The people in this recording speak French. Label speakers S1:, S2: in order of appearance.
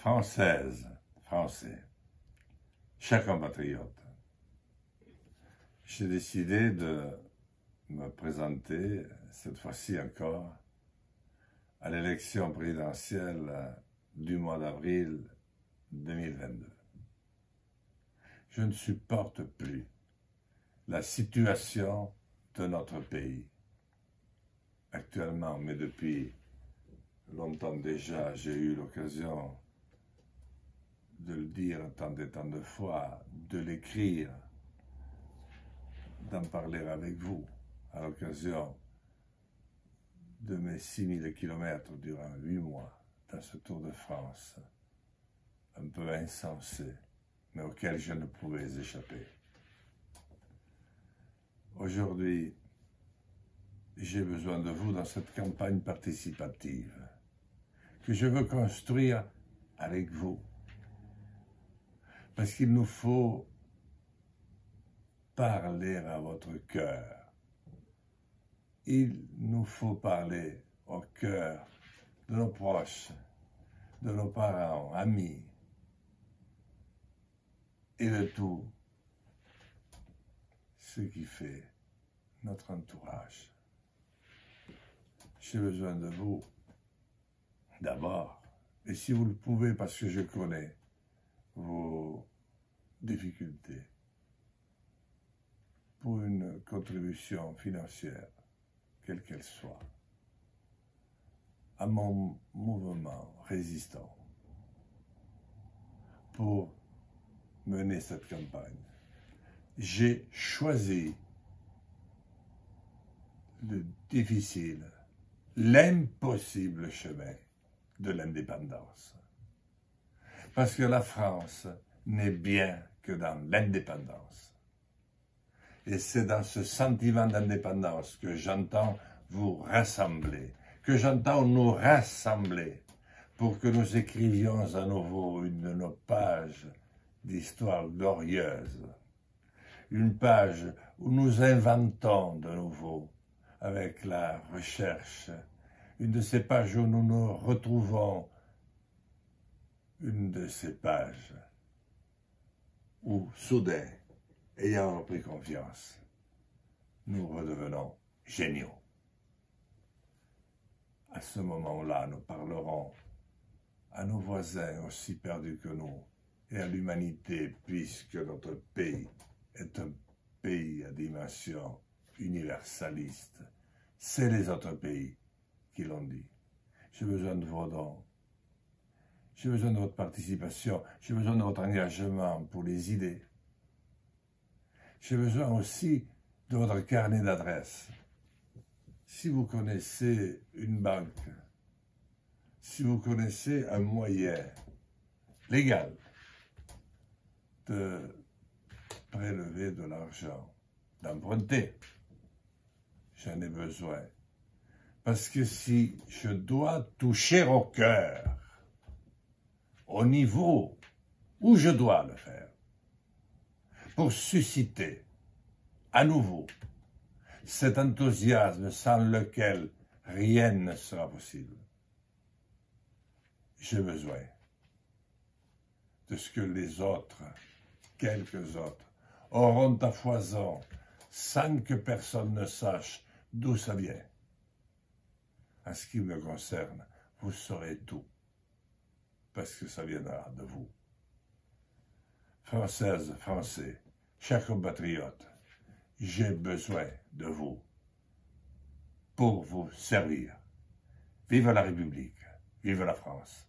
S1: Françaises, Français, chers compatriotes, j'ai décidé de me présenter, cette fois-ci encore, à l'élection présidentielle du mois d'avril 2022. Je ne supporte plus la situation de notre pays. Actuellement, mais depuis longtemps déjà, j'ai eu l'occasion de le dire tant et tant de fois, de l'écrire, d'en parler avec vous à l'occasion de mes 6000 kilomètres durant 8 mois dans ce Tour de France, un peu insensé, mais auquel je ne pouvais échapper. Aujourd'hui, j'ai besoin de vous dans cette campagne participative que je veux construire avec vous. Parce qu'il nous faut parler à votre cœur. Il nous faut parler au cœur de nos proches, de nos parents, amis, et de tout ce qui fait notre entourage. J'ai besoin de vous, d'abord, et si vous le pouvez, parce que je connais vos difficultés, pour une contribution financière, quelle qu'elle soit, à mon mouvement résistant, pour mener cette campagne. J'ai choisi le difficile, l'impossible chemin de l'indépendance. Parce que la France n'est bien que dans l'indépendance. Et c'est dans ce sentiment d'indépendance que j'entends vous rassembler, que j'entends nous rassembler pour que nous écrivions à nouveau une de nos pages d'histoire glorieuse. Une page où nous inventons de nouveau avec la recherche, une de ces pages où nous nous retrouvons, une de ces pages où, soudain, ayant repris confiance, nous redevenons géniaux. À ce moment-là, nous parlerons à nos voisins aussi perdus que nous et à l'humanité, puisque notre pays est un pays à dimension universaliste. C'est les autres pays qui l'ont dit. J'ai besoin de vos dons. J'ai besoin de votre participation. J'ai besoin de votre engagement pour les idées. J'ai besoin aussi de votre carnet d'adresses. Si vous connaissez une banque, si vous connaissez un moyen légal de prélever de l'argent, d'emprunter, j'en ai besoin. Parce que si je dois toucher au cœur, au niveau où je dois le faire, pour susciter à nouveau cet enthousiasme sans lequel rien ne sera possible, j'ai besoin de ce que les autres, quelques autres, auront à foison sans que personne ne sache d'où ça vient. En ce qui me concerne, vous saurez tout, parce que ça viendra de vous. Françaises, Français, chers compatriotes, j'ai besoin de vous pour vous servir. Vive la République, vive la France.